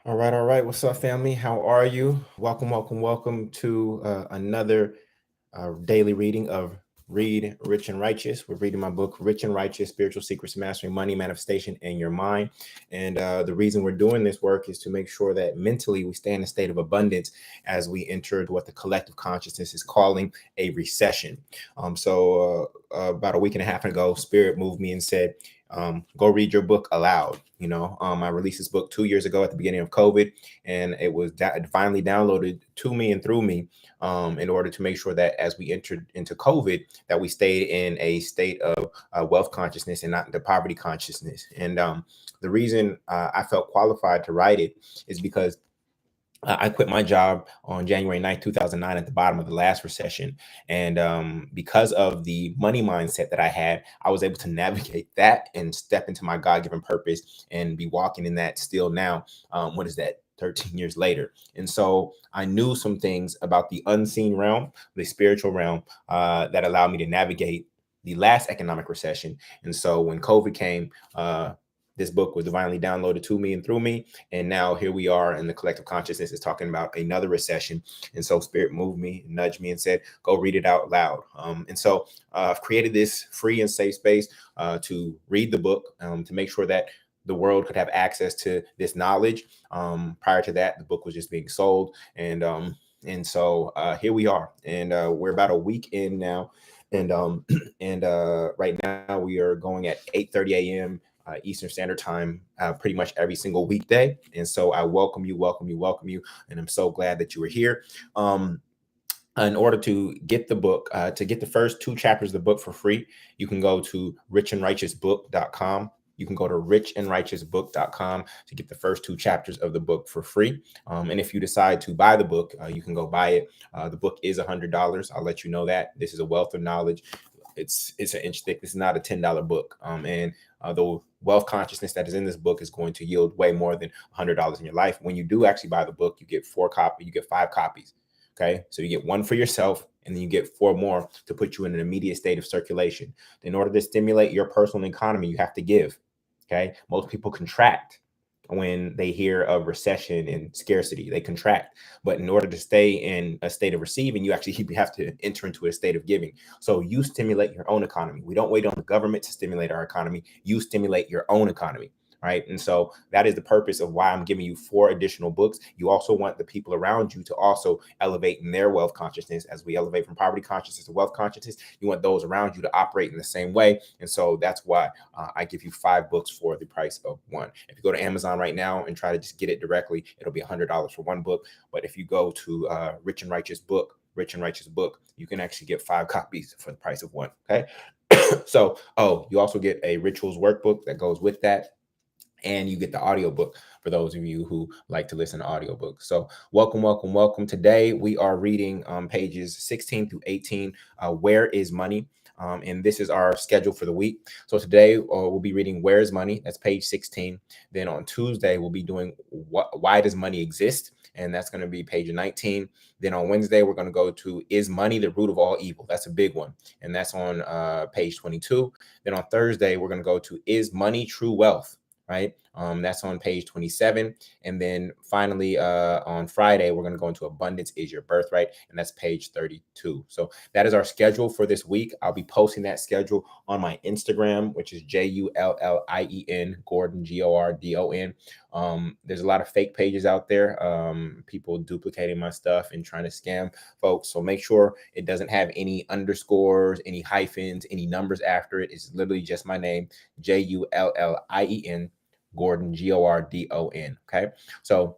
All right, all right. What's up, family? How are you? Welcome, welcome, welcome to another daily reading of Read Rich and Righteous. We're reading my book, Rich and Righteous Spiritual Secrets to Mastering Money, Manifestation, and Your Mind. And the reason we're doing this work is to make sure that mentally we stay in a state of abundance as we enter what the collective consciousness is calling a recession. About a week and a half ago, Spirit moved me and said, go read your book aloud. I released this book 2 years ago at the beginning of COVID, and it was finally downloaded to me and through me in order to make sure that as we entered into COVID, that we stayed in a state of wealth consciousness and not the poverty consciousness. And the reason I felt qualified to write it is because I quit my job on January 9th, 2009 at the bottom of the last recession. And because of the money mindset that I had, I was able to navigate that and step into my God-given purpose and be walking in that still now. What is that? 13 years later. And so I knew some things about the unseen realm, the spiritual realm, that allowed me to navigate the last economic recession. And so when COVID came, this book was divinely downloaded to me and through me. And now here we are, and the collective consciousness is talking about another recession. And so Spirit moved me, nudged me, and said, go read it out loud. I've created this free and safe space to read the book, to make sure that the world could have access to this knowledge. Prior to that, the book was just being sold. And so here we are. And we're about a week in now. And right now we are going at 8:30 a.m. Eastern Standard Time, pretty much every single weekday. And so I welcome you, welcome you, welcome you. And I'm so glad that you are here. In order to get the book, to get the first two chapters of the book for free, you can go to richandrighteousbook.com. You can go to richandrighteousbook.com to get the first two chapters of the book for free. And if you decide to buy the book, you can go buy it. The book is $100. I'll let you know that. This is a wealth of knowledge. It's an inch thick. This is not a $10 book. And the wealth consciousness that is in this book is going to yield way more than $100 in your life. When you do actually buy the book, you get 5 copies. Okay, so you get one for yourself, and then you get 4 more to put you in an immediate state of circulation. In order to stimulate your personal economy, you have to give. Okay, most people contract when they hear of recession and scarcity. They contract, but in order to stay in a state of receiving, you actually have to enter into a state of giving. So you stimulate your own economy. We don't wait on the government to stimulate our economy. You stimulate your own economy. Right. And so that is the purpose of why I'm giving you 4 additional books. You also want the people around you to also elevate in their wealth consciousness. As we elevate from poverty consciousness to wealth consciousness, you want those around you to operate in the same way. And so that's why I give you 5 books for the price of 1. If you go to Amazon right now and try to just get it directly, it'll be $100 for 1 book. But if you go to Rich and Righteous Book, you can actually get 5 copies for the price of 1. Okay. So, you also get a rituals workbook that goes with that. And you get the audiobook for those of you who like to listen to audiobooks. So welcome, welcome, welcome. Today we are reading pages 16 through 18, Where is Money? And this is our schedule for the week. So today we'll be reading Where is Money? That's page 16. Then on Tuesday, we'll be doing Why Does Money Exist? And that's going to be page 19. Then on Wednesday, we're going to go to Is Money the Root of All Evil? That's a big one. And that's on page 22. Then on Thursday, we're going to go to Is Money True Wealth? Right. That's on page 27. And then finally, on Friday, we're going to go into Abundance is Your Birthright. And that's page 32. So that is our schedule for this week. I'll be posting that schedule on my Instagram, which is Jullien, Gordon, Gordon. There's a lot of fake pages out there, people duplicating my stuff and trying to scam folks. So make sure it doesn't have any underscores, any hyphens, any numbers after it. It's literally just my name, Jullien, Gordon, Gordon. Okay. So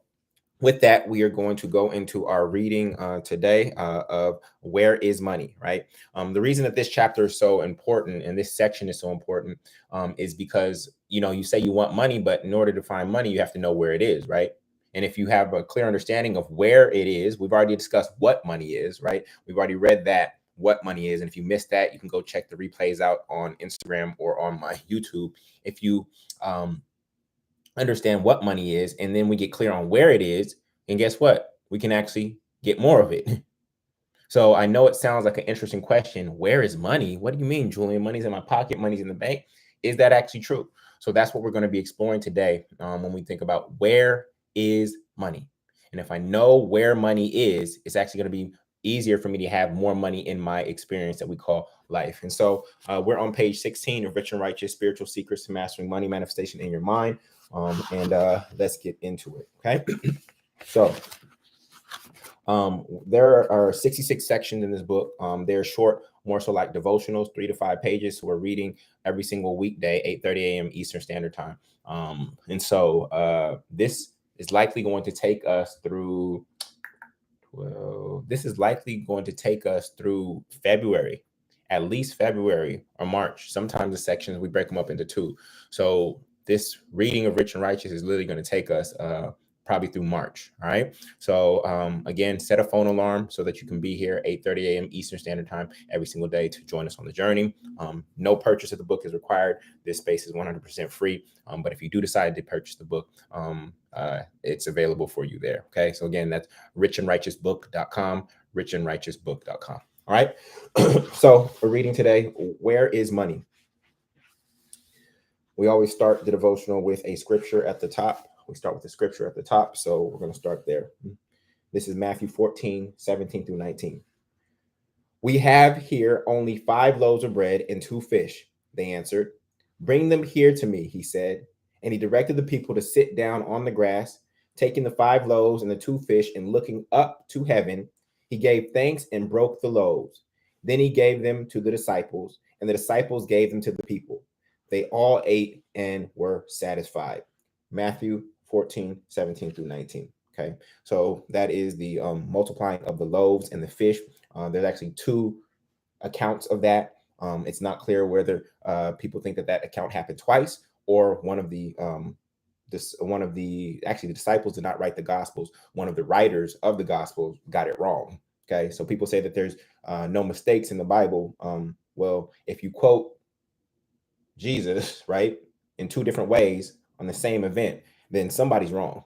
with that, we are going to go into our reading today of Where is Money, right? The reason that this chapter is so important and this section is so important is because, you say you want money, but in order to find money, you have to know where it is, right? And if you have a clear understanding of where it is, we've already discussed what money is, right? We've already read that, what money is. And if you missed that, you can go check the replays out on Instagram or on my YouTube. If you understand what money is, and then we get clear on where it is, and guess what? We can actually get more of it. So I know it sounds like an interesting question. Where is money? What do you mean, Jullien? Money's in my pocket, money's in the bank. Is that actually true? So that's what we're going to be exploring today when we think about where is money. And if I know where money is, it's actually going to be easier for me to have more money in my experience that we call life. And so we're on page 16 of Rich and Righteous: Spiritual Secrets to Mastering Money Manifestation in Your Mind. And let's get into it. Okay. So there are 66 sections in this book. They're short, more so like devotionals, 3 to 5 pages. So we're reading every single weekday, 8:30 a.m. Eastern Standard Time. And so this is likely going to take us through, well, this is likely going to take us through February, at least February or March. Sometimes the sections, we break them up into 2. So this reading of Rich and Righteous is literally going to take us probably through March. All right. So again, set a phone alarm so that you can be here 8:30 a.m. Eastern Standard Time every single day to join us on the journey. No purchase of the book is required. This space is 100% free. But if you do decide to purchase the book, it's available for you there. Okay. So again, that's richandrighteousbook.com, richandrighteousbook.com. All right. So we're reading today, Where is Money? We always start the devotional with a scripture at the top. We start with the scripture at the top. So we're going to start there. This is Matthew 14, 17 through 19. We have here only 5 loaves of bread and 2 fish, they answered. Bring them here to me, he said. And he directed the people to sit down on the grass. Taking the 5 loaves and the 2 fish and looking up to heaven, he gave thanks and broke the loaves. Then he gave them to the disciples, and the disciples gave them to the people. They all ate and were satisfied. Matthew 14, 17 through 19. Okay, so that is the multiplying of the loaves and the fish. There's actually 2 accounts of that. It's not clear whether people think that account happened twice, or one of the actually the disciples did not write the gospels. One of the writers of the gospels got it wrong. Okay, so people say that there's no mistakes in the Bible. Well, if you quote Jesus, right, in 2 different ways on the same event, then somebody's wrong.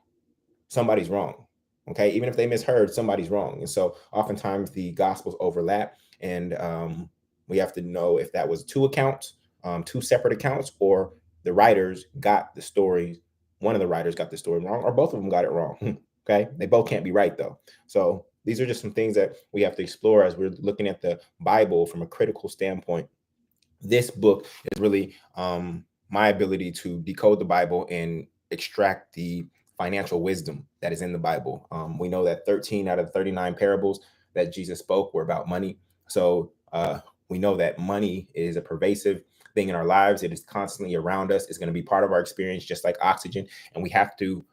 Somebody's wrong. Okay, even if they misheard, somebody's wrong. And so oftentimes the gospels overlap, and we have to know if that was 2 accounts, 2 separate accounts, or the writers got the story. One of the writers got the story wrong, or both of them got it wrong. Okay, they both can't be right though. So these are just some things that we have to explore as we're looking at the Bible from a critical standpoint. This book is really my ability to decode the Bible and extract the financial wisdom that is in the Bible. We know that 13 out of 39 parables that Jesus spoke were about money. So we know that money is a pervasive thing in our lives. It is constantly around us. It's going to be part of our experience, just like oxygen. And we have to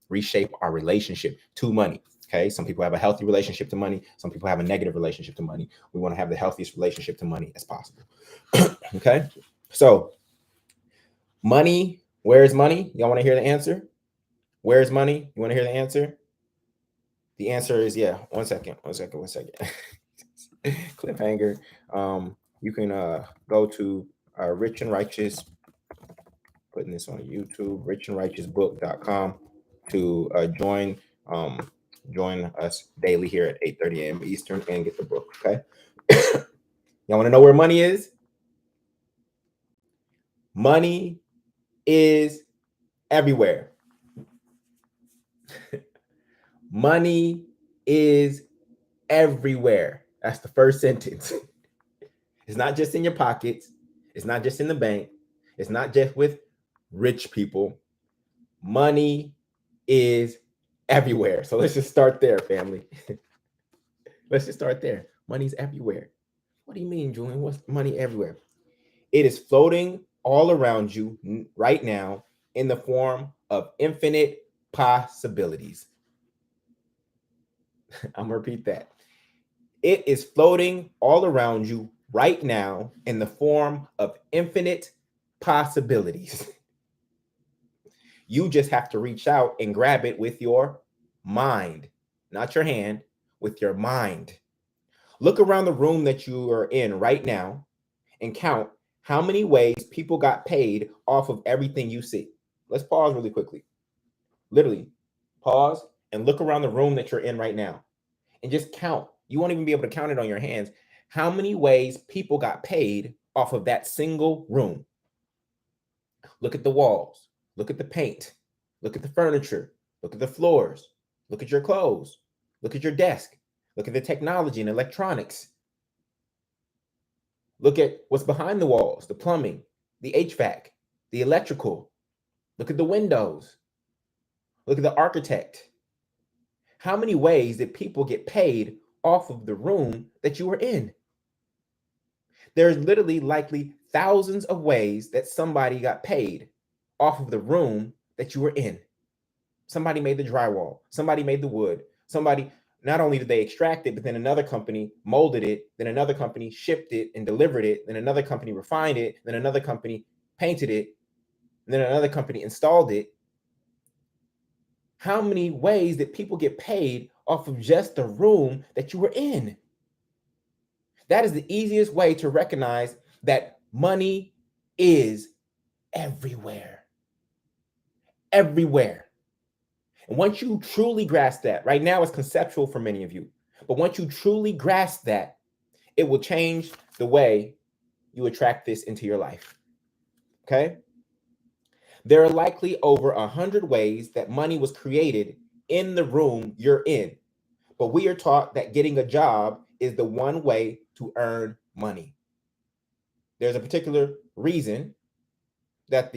reshape our relationship to money. Okay, some people have a healthy relationship to money. Some people have a negative relationship to money. We want to have the healthiest relationship to money as possible. Okay, so money, where's money? Y'all want to hear the answer? Where's money? You want to hear the answer? The answer is yeah. One second. Cliffhanger. You can go to Rich and Righteous, putting this on YouTube, richandrighteousbook.com to join us daily here at 8:30 a.m. Eastern and get the book. Okay. Y'all want to know where money is? Money is everywhere. Money is everywhere. That's the first sentence. It's not just in your pockets. It's not just in the bank. It's not just with rich people. Money is everywhere. So let's just start there, family. Let's just start there. Money's everywhere. What do you mean, Jullien? What's money everywhere? It is floating all around you right now in the form of infinite possibilities. I'm gonna repeat that. It is floating all around you right now in the form of infinite possibilities. You just have to reach out and grab it with your mind, not your hand, with your mind. Look around the room that you are in right now and count how many ways people got paid off of everything you see. Let's pause really quickly. Literally, pause and look around the room that you're in right now and just count. You won't even be able to count it on your hands. How many ways people got paid off of that single room? Look at the walls. Look at the paint. Look at the furniture. Look at the floors. Look at your clothes. Look at your desk. Look at the technology and electronics. Look at what's behind the walls, the plumbing, the HVAC, the electrical. Look at the windows. Look at the architect. How many ways did people get paid off of the room that you were in? There's literally likely thousands of ways that somebody got paid off of the room that you were in. Somebody made the drywall. Somebody made the wood. Somebody, not only did they extract it, but then another company molded it. Then another company shipped it and delivered it. Then another company refined it. Then another company painted it. And then another company installed it. How many ways did people get paid off of just the room that you were in? That is the easiest way to recognize that money is everywhere. Everywhere. And once you truly grasp that, right now it's conceptual for many of you, but once you truly grasp that, it will change the way you attract this into your life. Okay? There are likely over 100 ways that money was created in the room you're in, but we are taught that getting a job is the one way to earn money. There's a particular reason that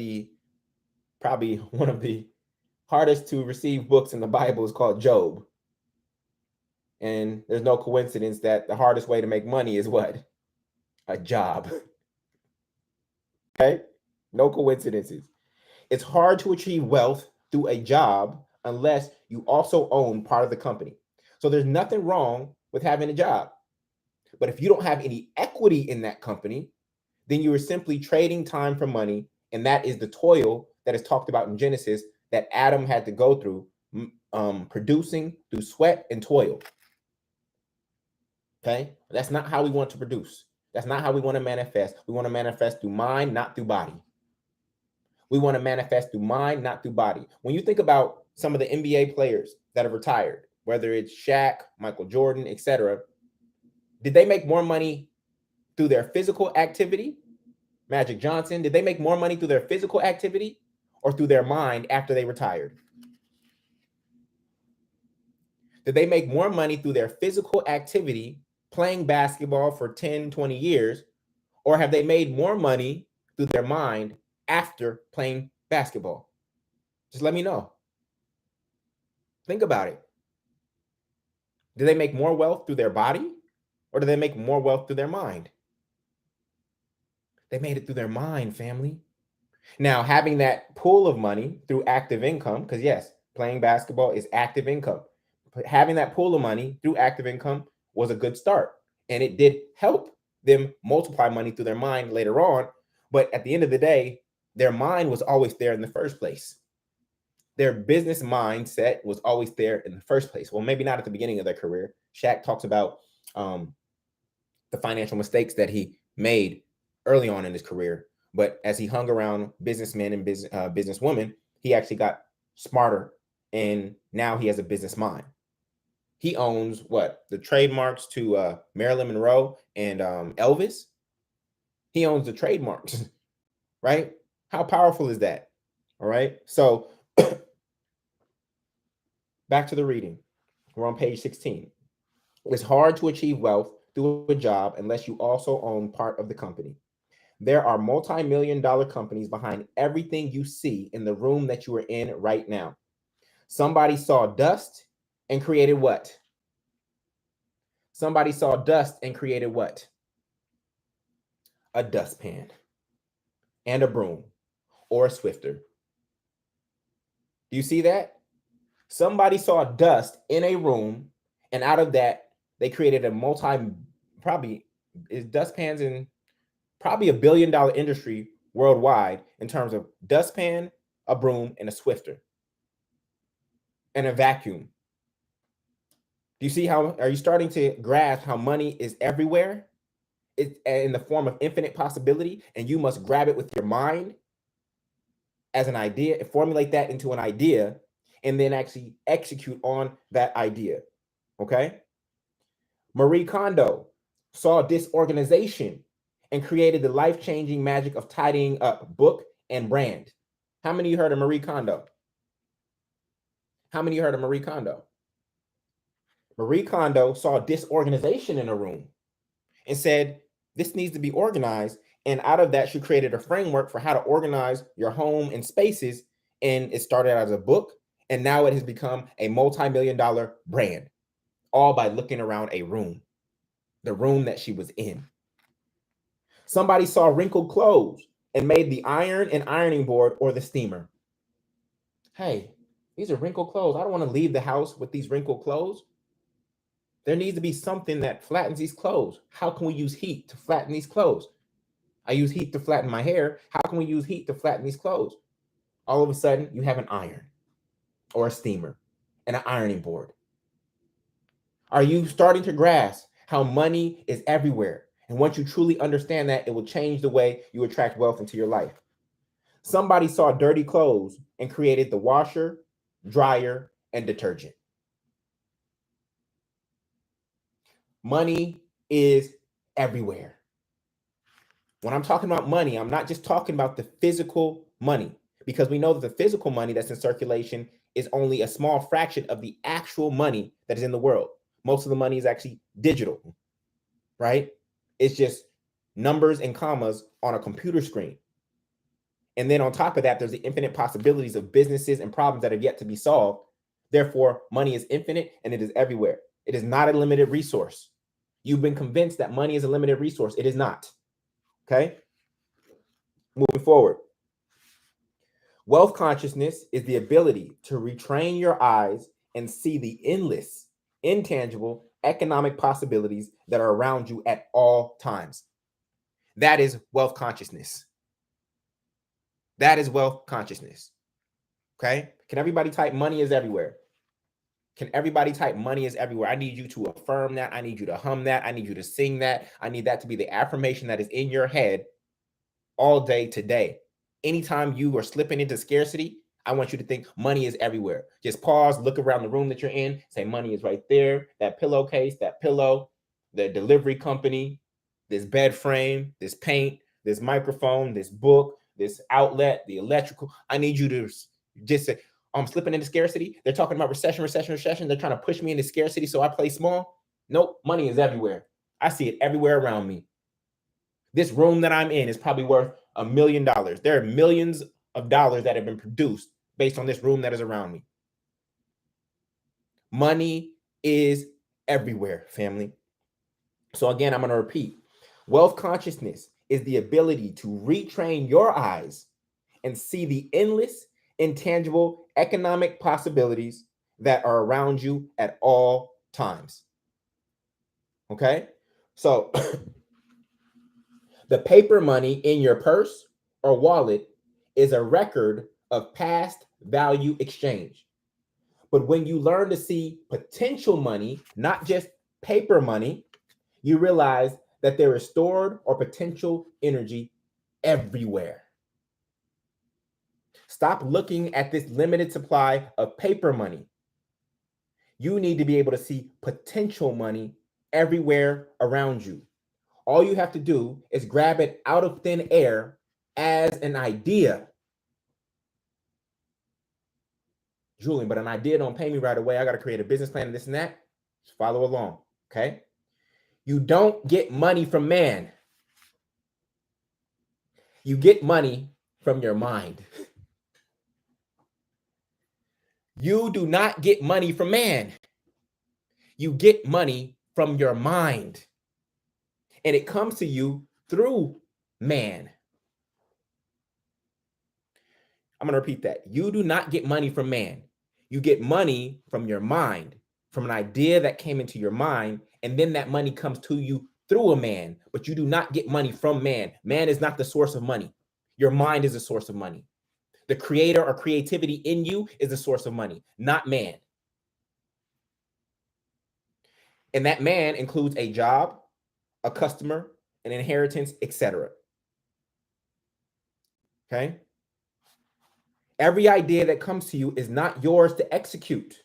probably one of the hardest to receive books in the Bible is called Job. And there's no coincidence that the hardest way to make money is what? A job. Okay? No coincidences. It's hard to achieve wealth through a job unless you also own part of the company. So there's nothing wrong with having a job. But if you don't have any equity in that company, then you are simply trading time for money. And that is the toil that is talked about in Genesis that Adam had to go through, producing through sweat and toil. Okay? That's not how we want to produce. That's not how we want to manifest. We want to manifest through mind, not through body. We want to manifest through mind, not through body. When you think about some of the NBA players that have retired, whether it's Shaq, Michael Jordan, etc., did they make more money through their physical activity? Magic Johnson, did they make more money through their physical activity or through their mind after they retired? Did they make more money through their physical activity playing basketball for 10, 20 years, or have they made more money through their mind after playing basketball? Just let me know. Think about it. Do they make more wealth through their body, or do they make more wealth through their mind? They made it through their mind, family. Now, having that pool of money through active income, because yes, playing basketball is active income. But having that pool of money through active income was a good start. And it did help them multiply money through their mind later on. But at the end of the day, their mind was always there in the first place. Their business mindset was always there in the first place. Well, maybe not at the beginning of their career. Shaq talks about the financial mistakes that he made early on in his career. But as he hung around businessmen and businesswomen, he actually got smarter. And now he has a business mind. He owns what? The trademarks to Marilyn Monroe and Elvis. He owns the trademarks, right? How powerful is that? All right. So back to the reading. We're on page 16. It's hard to achieve wealth through a job unless you also own part of the company. There are multi-million-dollar companies behind everything you see in the room that you are in right now. Somebody saw dust and created what? Somebody saw dust and created what? A dustpan and a broom or a Swifter. Do you see that? Somebody saw dust in a room, and out of that, they created a probably is dustpans in probably $1 billion industry worldwide in terms of dustpan, a broom, and a Swifter, and a vacuum. Do you see how, are you starting to grasp how money is everywhere? It's in the form of infinite possibility, and you must grab it with your mind as an idea, formulate that into an idea, and then actually execute on that idea. Okay? Marie Kondo saw disorganization and created the life-changing magic of tidying up book and brand. How many of you heard of Marie Kondo? How many heard of Marie Kondo? Marie Kondo saw disorganization in a room and said, this needs to be organized. And out of that, she created a framework for how to organize your home and spaces. And it started out as a book. And now it has become a multi-million-dollar brand, all by looking around a room, the room that she was in. Somebody saw wrinkled clothes and made the iron and ironing board or the steamer. Hey, these are wrinkled clothes. I don't want to leave the house with these wrinkled clothes. There needs to be something that flattens these clothes. How can we use heat to flatten these clothes? I use heat to flatten my hair. How can we use heat to flatten these clothes? All of a sudden, you have an iron or a steamer and an ironing board. Are you starting to grasp how money is everywhere? And once you truly understand that, it will change the way you attract wealth into your life. Somebody saw dirty clothes and created the washer, dryer, and detergent. Money is everywhere. When I'm talking about money, I'm not just talking about the physical money, because we know that the physical money that's in circulation is only a small fraction of the actual money that is in the world. Most of the money is actually digital, right? It's just numbers and commas on a computer screen. And then on top of that, there's the infinite possibilities of businesses and problems that have yet to be solved. Therefore, money is infinite and it is everywhere. It is not a limited resource. You've been convinced that money is a limited resource. It is not. Okay? Moving forward. Wealth consciousness is the ability to retrain your eyes and see the endless, intangible economic possibilities that are around you at all times. That is wealth consciousness. That is wealth consciousness. Okay? Can everybody type money is everywhere? Can everybody type money is everywhere? I need you to affirm that. I need you to hum that. I need you to sing that. I need that to be the affirmation that is in your head all day today. Anytime you are slipping into scarcity, I want you to think money is everywhere. Just pause, look around the room that you're in, say money is right there, that pillowcase, that pillow, the delivery company, this bed frame, this paint, this microphone, this book, this outlet, the electrical. I need you to just say, I'm slipping into scarcity. They're talking about recession. They're trying to push me into scarcity, so I play small. Nope, money is everywhere. I see it everywhere around me. This room that I'm in is probably worth $1 million. There are millions of dollars that have been produced based on this room that is around me. Money is everywhere, family. So again, I'm going to repeat. Wealth consciousness is the ability to retrain your eyes and see the endless, intangible economic possibilities that are around you at all times. Okay? So the paper money in your purse or wallet is a record of past value exchange. But when you learn to see potential money, not just paper money, you realize that there is stored or potential energy everywhere. Stop looking at this limited supply of paper money. You need to be able to see potential money everywhere around you. All you have to do is grab it out of thin air as an idea. Jullien, but an idea don't pay me right away. I got to create a business plan and this and that. Just follow along, okay? You don't get money from man. You get money from your mind. You do not get money from man. You get money from your mind. And it comes to you through man. I'm going to repeat that. You do not get money from man. You get money from your mind, from an idea that came into your mind, and then that money comes to you through a man, but you do not get money from man. Man is not the source of money. Your mind is the source of money. The creator or creativity in you is the source of money, not man. And that man includes a job, a customer, an inheritance, etc. Okay? Every idea that comes to you is not yours to execute.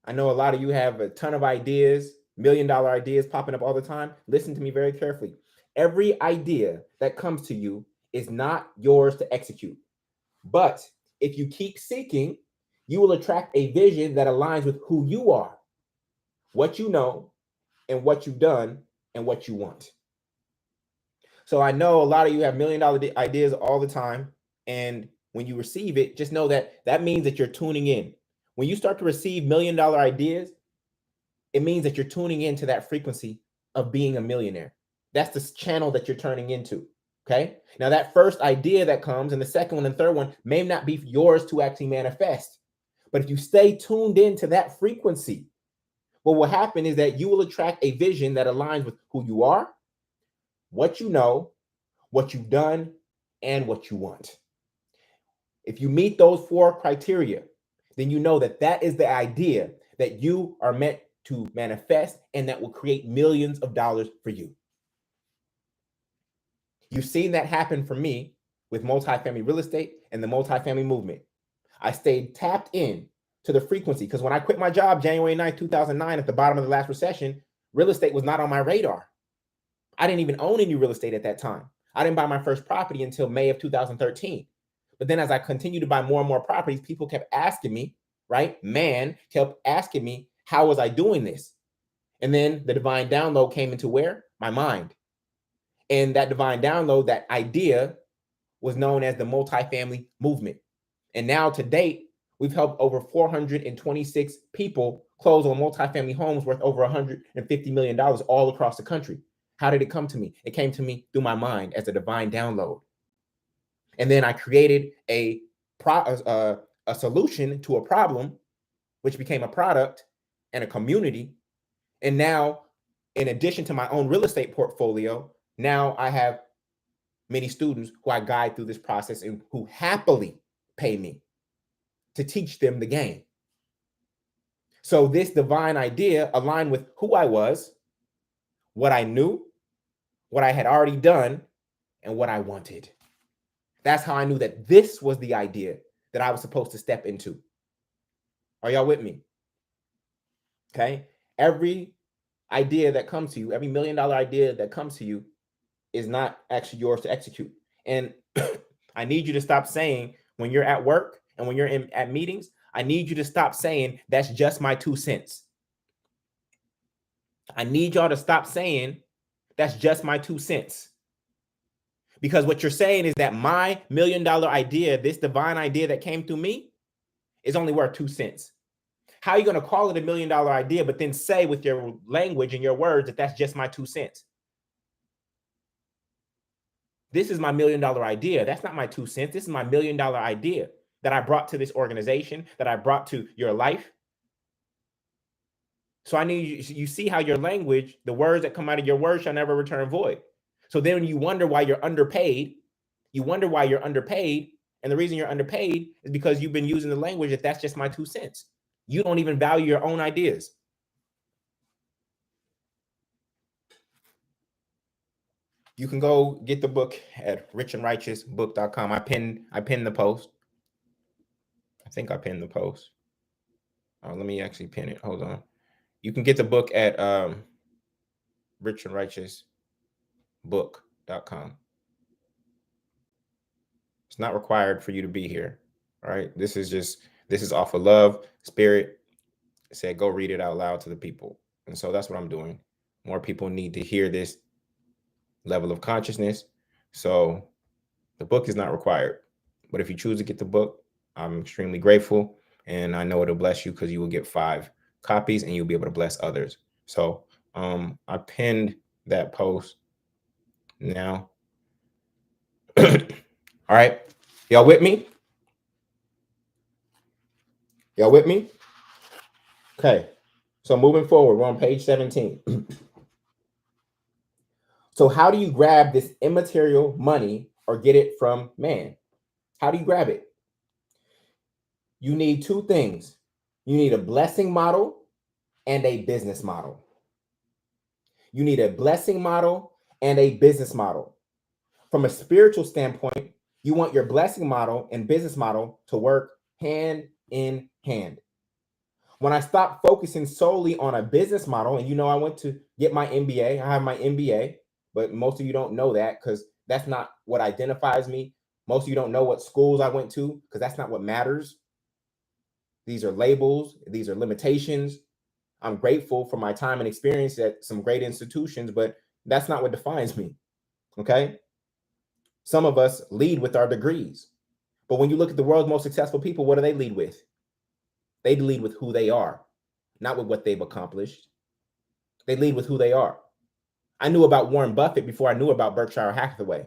I know a lot of you have a ton of ideas, $1 million ideas popping up all the time. Listen to me very carefully. Every idea that comes to you is not yours to execute. But if you keep seeking, You will attract a vision that aligns with who you are, what you know, and what you've done, and what you want. So I know a lot of you have $1 million ideas all the time. And when you receive it, just know that that means that you're tuning in. When you start to receive $1 million ideas, it means that you're tuning into that frequency of being a millionaire. That's the channel that you're turning into. Okay. Now, that first idea that comes and the second one and third one may not be yours to actually manifest. But if you stay tuned into that frequency, what will happen is that you will attract a vision that aligns with who you are, what you know, what you've done, and what you want. If you meet those 4 criteria, then you know that that is the idea that you are meant to manifest and that will create millions of dollars for you. You've seen that happen for me with multifamily real estate and the multifamily movement. I stayed tapped in to the frequency because when I quit my job January 9th, 2009, at the bottom of the last recession, real estate was not on my radar. I didn't even own any real estate at that time. I didn't buy my first property until May of 2013. But then as I continued to buy more and more properties, people kept asking me, right? Man kept asking me, how was I doing this? And then the divine download came into where? My mind. And that divine download, that idea, was known as the multifamily movement. And now to date, we've helped over 426 people close on multifamily homes worth over $150 million all across the country. How did it come to me? It came to me through my mind as a divine download. And then I created a solution to a problem, which became a product and a community. And now, in addition to my own real estate portfolio, now I have many students who I guide through this process and who happily pay me to teach them the game. So this divine idea aligned with who I was, what I knew, what I had already done, and what I wanted. That's how I knew that this was the idea that I was supposed to step into. Are y'all with me? Okay. Every idea that comes to you, every $1 million idea that comes to you is not actually yours to execute. And I need you to stop saying when you're at work and when you're at meetings, I need you to stop saying that's just my 2 cents. I need y'all to stop saying that's just my 2 cents. Because what you're saying is that my $1 million idea, this divine idea that came through me, is only worth 2 cents. How are you going to call it a $1 million idea, but then say with your language and your words that that's just my 2 cents? This is my $1 million idea. That's not my 2 cents. This is my $1 million idea that I brought to this organization, that I brought to your life. So I need you see how your language, the words that come out of your words shall never return void. So then you wonder why you're underpaid. You wonder why you're underpaid. And the reason you're underpaid is because you've been using the language that that's just my 2 cents. You don't even value your own ideas. You can go get the book at richandrighteousbook.com. I pinned the post. I think I pinned the post. Let me actually pin it. Hold on. You can get the book at richandrighteousbook.com. It's not required for you to be here. All right. This is off of love, spirit. It said go read it out loud to the people. And so that's what I'm doing. More people need to hear this level of consciousness. So the book is not required. But if you choose to get the book, I'm extremely grateful. And I know it'll bless you because you will get 5 copies and you'll be able to bless others. So I pinned that post now. All right. Y'all with me? Y'all with me? Okay. So moving forward, we're on page 17. So how do you grab this immaterial money or get it from man? How do you grab it? You need 2 things. You need a blessing model and a business model. You need a blessing model and a business model. From a spiritual standpoint, you want your blessing model and business model to work hand in hand. When I stopped focusing solely on a business model, and I went to get my MBA, I have my MBA, but most of you don't know that because that's not what identifies me. Most of you don't know what schools I went to because that's not what matters. These are labels. These are limitations. I'm grateful for my time and experience at some great institutions, but that's not what defines me. Okay. Some of us lead with our degrees. But when you look at the world's most successful people, what do they lead with? They lead with who they are, not with what they've accomplished. They lead with who they are. I knew about Warren Buffett before I knew about Berkshire Hathaway.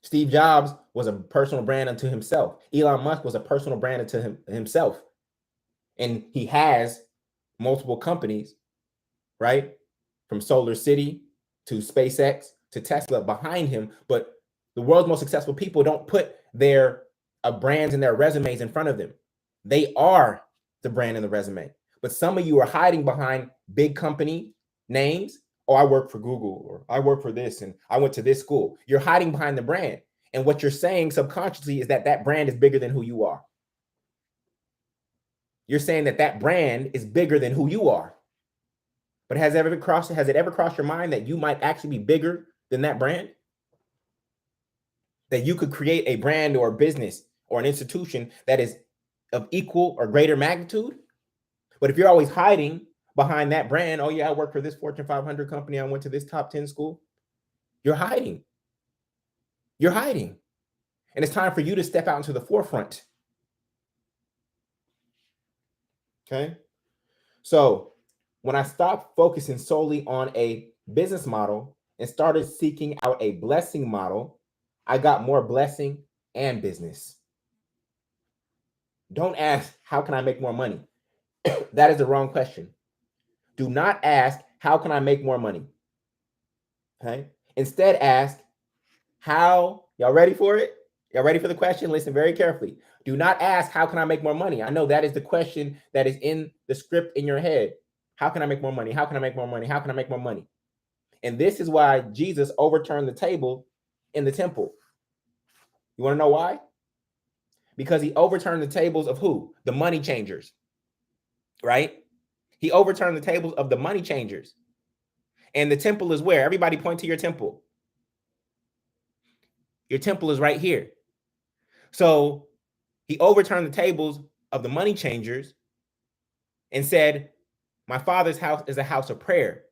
Steve Jobs was a personal brand unto himself. Elon Musk was a personal brand unto himself. And he has multiple companies, right? From Solar City to SpaceX to Tesla behind him. But the world's most successful people don't put their brands and their resumes in front of them. They are the brand and the resume. But some of you are hiding behind big company names. Oh, I work for Google, or I work for this, and I went to this school. You're hiding behind the brand. And what you're saying subconsciously is that that brand is bigger than who you are. You're saying that that brand is bigger than who you are. But has it ever crossed your mind that you might actually be bigger than that brand? That you could create a brand or a business or an institution that is of equal or greater magnitude? But if you're always hiding behind that brand, oh yeah, I work for this Fortune 500 company, I went to this top 10 school, you're hiding. You're hiding. And it's time for you to step out into the forefront. Okay? So when I stopped focusing solely on a business model and started seeking out a blessing model, I got more blessing and business. Don't ask, how can I make more money? That is the wrong question. Do not ask, how can I make more money? Okay. Instead, ask, how, y'all ready for it? Y'all ready for the question? Listen very carefully. Do not ask, how can I make more money? I know that is the question that is in the script in your head. How can I make more money? How can I make more money? How can I make more money? And this is why Jesus overturned the table in the temple. You want to know why? Because he overturned the tables of who? The money changers, right? He overturned the tables of the money changers. And the temple is where? Everybody point to your temple. Your temple is right here. So he overturned the tables of the money changers and said, my Father's house is a house of prayer.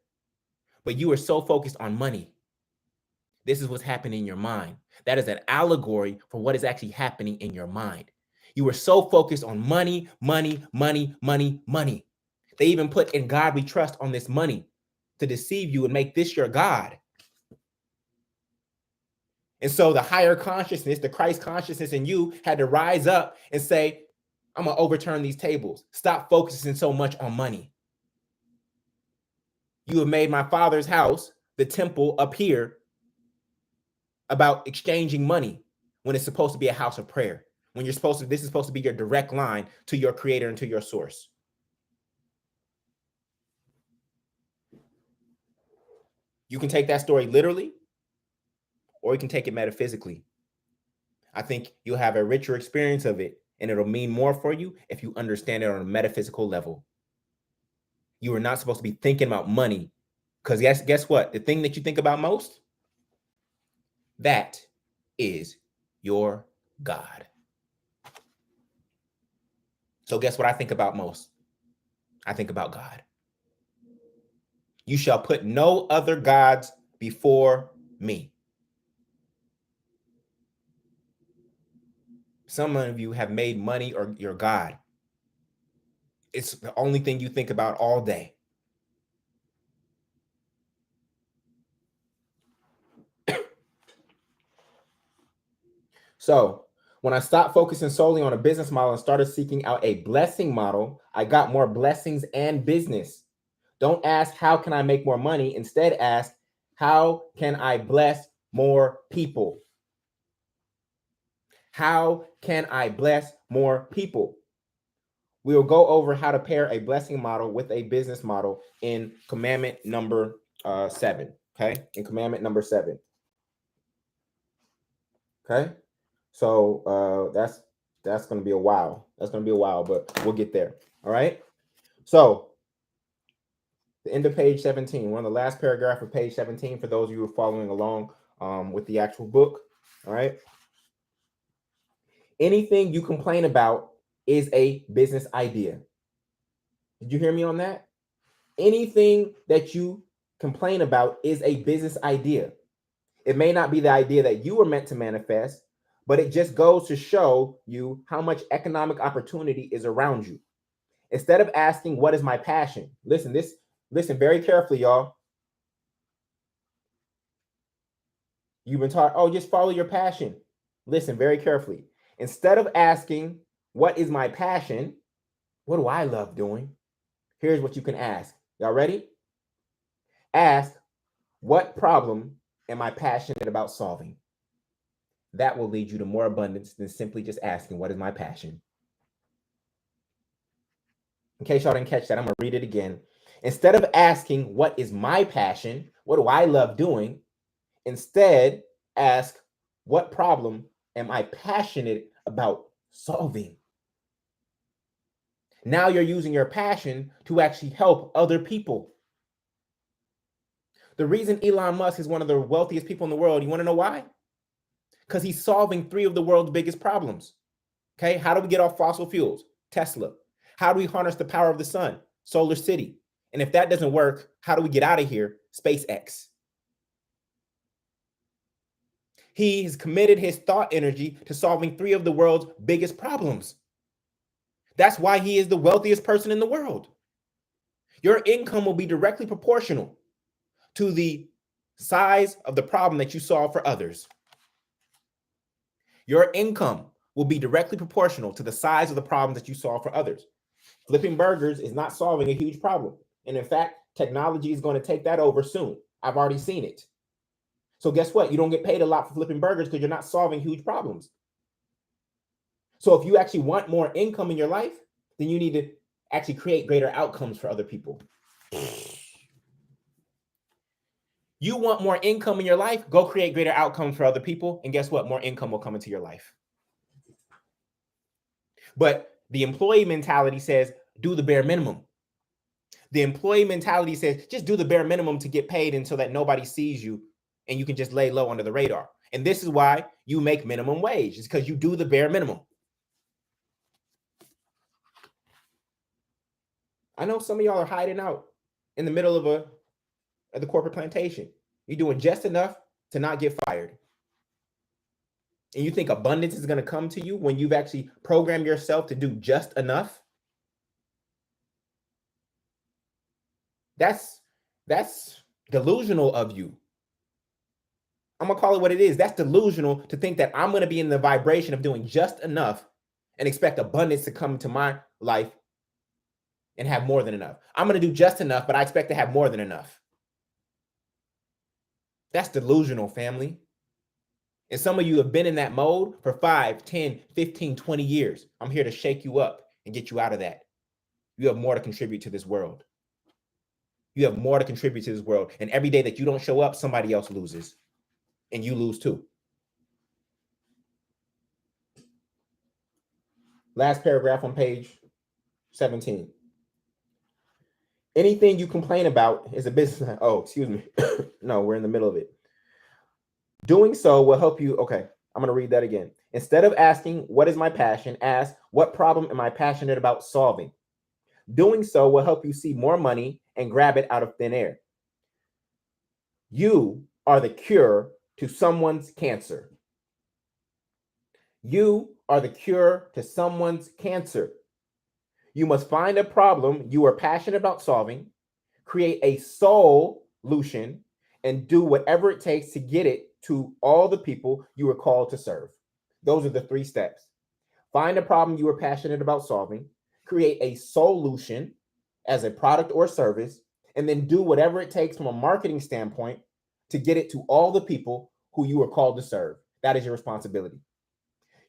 But you are so focused on money. This is what's happening in your mind. That is an allegory for what is actually happening in your mind. You were so focused on money, money, money, money, money. They even put in God we trust on this money to deceive you and make this your God. And so the higher consciousness, the Christ consciousness in you had to rise up and say, I'm going to overturn these tables. Stop focusing so much on money. You have made my Father's house, the temple up here, about exchanging money when it's supposed to be a house of prayer. When this is supposed to be your direct line to your creator and to your source. You can take that story literally, or you can take it metaphysically. I think you'll have a richer experience of it, and it'll mean more for you if you understand it on a metaphysical level. You are not supposed to be thinking about money, because guess what? The thing that you think about most, that is your God. So guess what I think about most? I think about God. You shall put no other gods before me. Some of you have made money or your God. It's the only thing you think about all day. So when I stopped focusing solely on a business model and started seeking out a blessing model, I got more blessings and business. Don't ask, how can I make more money? Instead, ask, how can I bless more people? How can I bless more people? We will go over how to pair a blessing model with a business model in commandment number 7. Okay, in commandment number 7. Okay, so that's going to be a while. That's going to be a while, but we'll get there. All right. So the end of page 17, one of the last paragraph of page 17 for those of you who are following along with the actual book. All right. Anything you complain about is a business idea. Did you hear me on that? Anything that you complain about is a business idea. It may not be the idea that you were meant to manifest, but it just goes to show you how much economic opportunity is around you. Instead of asking, what is my passion? Listen very carefully, y'all. You've been taught, oh, just follow your passion. Listen very carefully. Instead of asking, what is my passion? What do I love doing? Here's what you can ask. Y'all ready? Ask, what problem am I passionate about solving? That will lead you to more abundance than simply just asking, what is my passion? In case y'all didn't catch that, I'm going to read it again. Instead of asking, what is my passion? What do I love doing? Instead, ask, what problem am I passionate about solving? Now you're using your passion to actually help other people. The reason Elon Musk is one of the wealthiest people in the world, you want to know why? Because he's solving 3 of the world's biggest problems. Okay, how do we get off fossil fuels? Tesla. How do we harness the power of the sun? Solar City. And if that doesn't work, how do we get out of here? SpaceX. He has committed his thought energy to solving 3 of the world's biggest problems. That's why he is the wealthiest person in the world. Your income will be directly proportional to the size of the problem that you solve for others. Your income will be directly proportional to the size of the problem that you solve for others. Flipping burgers is not solving a huge problem. And in fact, technology is going to take that over soon. I've already seen it. So guess what? You don't get paid a lot for flipping burgers because you're not solving huge problems. So if you actually want more income in your life, then you need to actually create greater outcomes for other people. You want more income in your life, go create greater outcomes for other people. And guess what? More income will come into your life. But the employee mentality says, do the bare minimum. The employee mentality says, just do the bare minimum to get paid until that nobody sees you and you can just lay low under the radar. And this is why you make minimum wage. It's because you do the bare minimum. I know some of y'all are hiding out in the middle of the corporate plantation. You're doing just enough to not get fired. And you think abundance is going to come to you when you've actually programmed yourself to do just enough? That's delusional of you. I'm going to call it what it is. That's delusional to think that I'm going to be in the vibration of doing just enough and expect abundance to come to my life and have more than enough. I'm going to do just enough, but I expect to have more than enough. That's delusional, family. And some of you have been in that mode for 5, 10, 15, 20 years. I'm here to shake you up and get you out of that. You have more to contribute to this world. You have more to contribute to this world. And every day that you don't show up, somebody else loses. And you lose too. Last paragraph on page 17. Anything you complain about is a business. Oh, excuse me. No, we're in the middle of it. Doing so will help you. Okay, I'm going to read that again. Instead of asking, what is my passion? Ask, what problem am I passionate about solving? Doing so will help you see more money and grab it out of thin air. You are the cure to someone's cancer. You are the cure to someone's cancer. You must find a problem you are passionate about solving, create a solution, and do whatever it takes to get it to all the people you are called to serve. Those are the 3 steps. Find a problem you are passionate about solving, create a solution as a product or service, and then do whatever it takes from a marketing standpoint to get it to all the people who you are called to serve. That is your responsibility.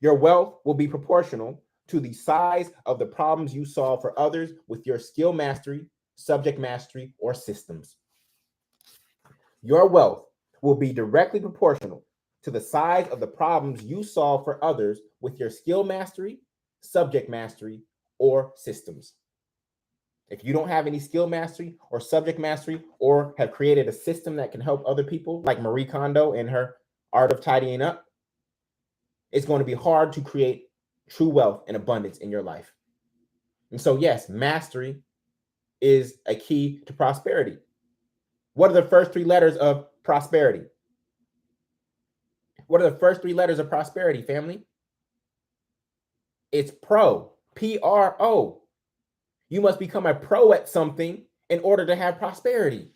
Your wealth will be proportional to the size of the problems you solve for others with your skill mastery, subject mastery, or systems. Your wealth will be directly proportional to the size of the problems you solve for others with your skill mastery, subject mastery, or systems. If you don't have any skill mastery or subject mastery or have created a system that can help other people, like Marie Kondo in her Art of Tidying Up, it's going to be hard to create true wealth and abundance in your life. And so, yes, mastery is a key to prosperity. What are the first three letters of prosperity? What are the first three letters of prosperity, family? It's pro, P-R-O. You must become a pro at something in order to have prosperity.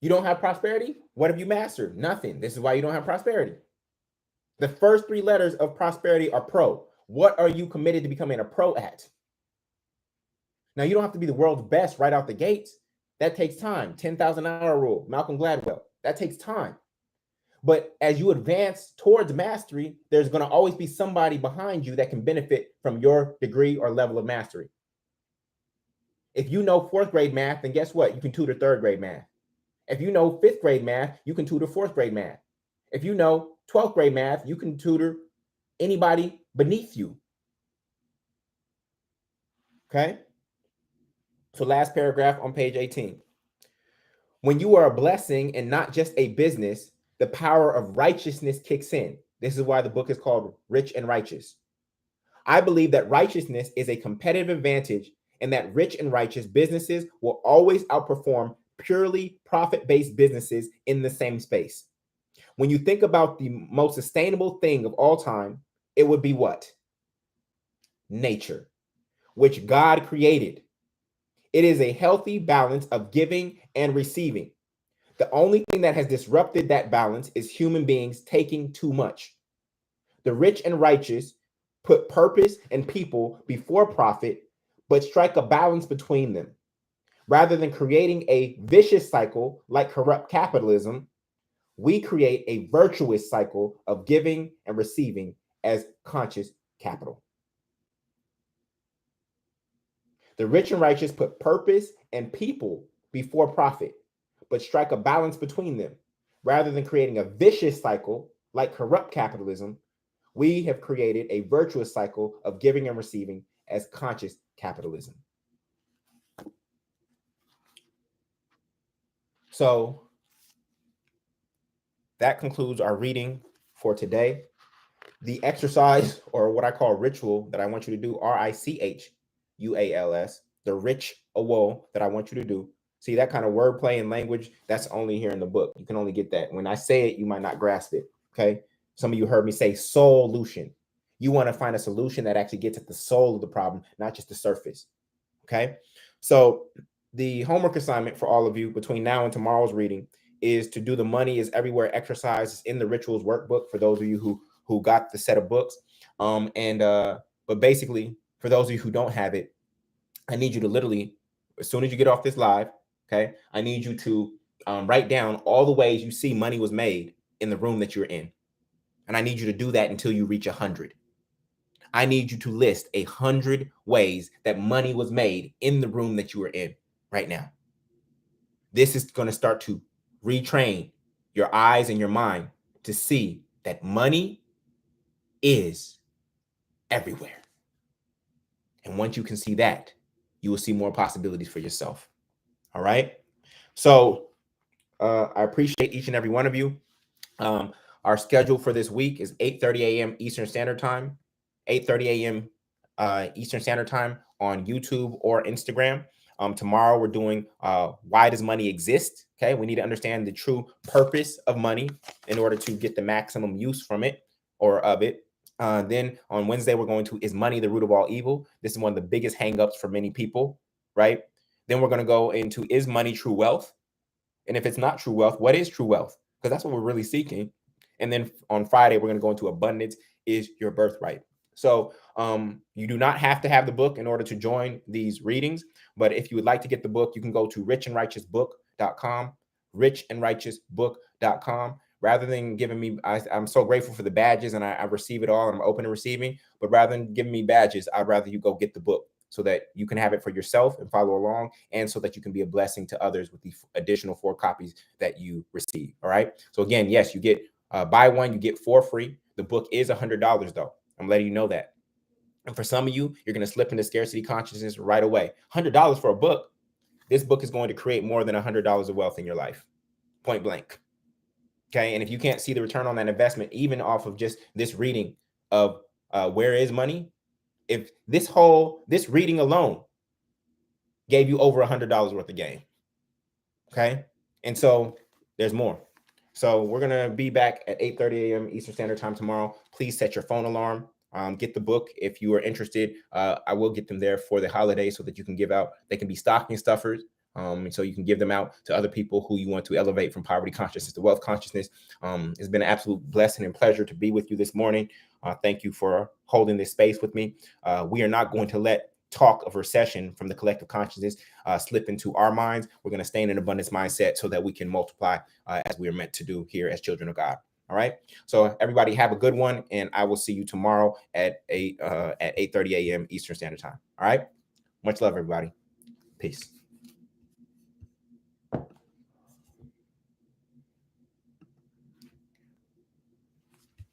You don't have prosperity? What have you mastered? Nothing. This is why you don't have prosperity. The first three letters of prosperity are pro. What are you committed to becoming a pro at? Now, you don't have to be the world's best right out the gates. That takes time. 10,000-hour rule, Malcolm Gladwell. That takes time. But as you advance towards mastery, there's going to always be somebody behind you that can benefit from your degree or level of mastery. If you know fourth grade math, then guess what? You can tutor third grade math. If you know fifth grade math, you can tutor fourth grade math. If you know 12th grade math, you can tutor anybody beneath you. Okay? So last paragraph on page 18. When you are a blessing and not just a business, the power of righteousness kicks in. This is why the book is called Rich and Righteous. I believe that righteousness is a competitive advantage and that rich and righteous businesses will always outperform purely profit-based businesses in the same space. When you think about the most sustainable thing of all time, it would be what? Nature, which God created. It is a healthy balance of giving and receiving. The only thing that has disrupted that balance is human beings taking too much. The rich and righteous put purpose and people before profit, but strike a balance between them. Rather than creating a vicious cycle like corrupt capitalism, we create a virtuous cycle of giving and receiving as conscious capital. The rich and righteous put purpose and people before profit, but strike a balance between them. Rather than creating a vicious cycle like corrupt capitalism, we have created a virtuous cycle of giving and receiving as conscious capitalism. So that concludes our reading for today. The exercise, or what I call ritual, that I want you to do, RICHUALS, the ritual that I want you to do. See, that kind of wordplay and language, that's only here in the book. You can only get that. When I say it, you might not grasp it, okay? Some of you heard me say solution. You want to find a solution that actually gets at the soul of the problem, not just the surface, okay? So the homework assignment for all of you between now and tomorrow's reading is to do the money is everywhere exercise in the rituals workbook for those of you who got the set of books. But basically, for those of you who don't have it, I need you to literally, as soon as you get off this live, okay, I need you to write down all the ways you see money was made in the room that you're in. And I need you to do that until you reach 100. I need you to list 100 ways that money was made in the room that you are in right now. This is going to start to retrain your eyes and your mind to see that money is everywhere. And once you can see that, you will see more possibilities for yourself. All right. So I appreciate each and every one of you. Our schedule for this week is 8:30 a.m. Eastern Standard Time, 8:30 a.m. Eastern Standard Time on YouTube or Instagram. Tomorrow we're doing why does money exist? Okay, we need to understand the true purpose of money in order to get the maximum use from it or of it. Then on Wednesday we're going to is money the root of all evil? This is one of the biggest hangups for many people, right? Then we're going to go into is money true wealth? And if it's not true wealth, what is true wealth? Because that's what we're really seeking. And then on Friday, we're going to go into abundance is your birthright. So you do not have to have the book in order to join these readings. But if you would like to get the book, you can go to richandrighteousbook.com, richandrighteousbook.com. Rather than giving me, I'm so grateful for the badges and I receive it all and I'm open to receiving. But rather than giving me badges, I'd rather you go get the book so that you can have it for yourself and follow along, and so that you can be a blessing to others with the additional 4 copies that you receive. All right. So again, yes, you get buy one, you get 4 free. The book is $100 though. I'm letting you know that. And for some of you, you're going to slip into scarcity consciousness right away. $100 for a book. This book is going to create more than $100 of wealth in your life. Point blank. Okay. And if you can't see the return on that investment, even off of just this reading of Where is Money, if this reading alone gave you over $100 worth of gain. Okay. And so there's more. So we're going to be back at 8:30 a.m. Eastern Standard Time tomorrow. Please set your phone alarm. Get the book if you are interested. I will get them there for the holidays so that you can give out. They can be stocking stuffers. And so you can give them out to other people who you want to elevate from poverty consciousness to wealth consciousness. It's been an absolute blessing and pleasure to be with you this morning. Thank you for holding this space with me. We are not going to let talk of recession from the collective consciousness slip into our minds. We're going to stay in an abundance mindset so that we can multiply as we are meant to do here as children of God. All right. So everybody have a good one, and I will see you tomorrow at 8:30 a.m. Eastern Standard Time. All right. Much love, everybody. Peace.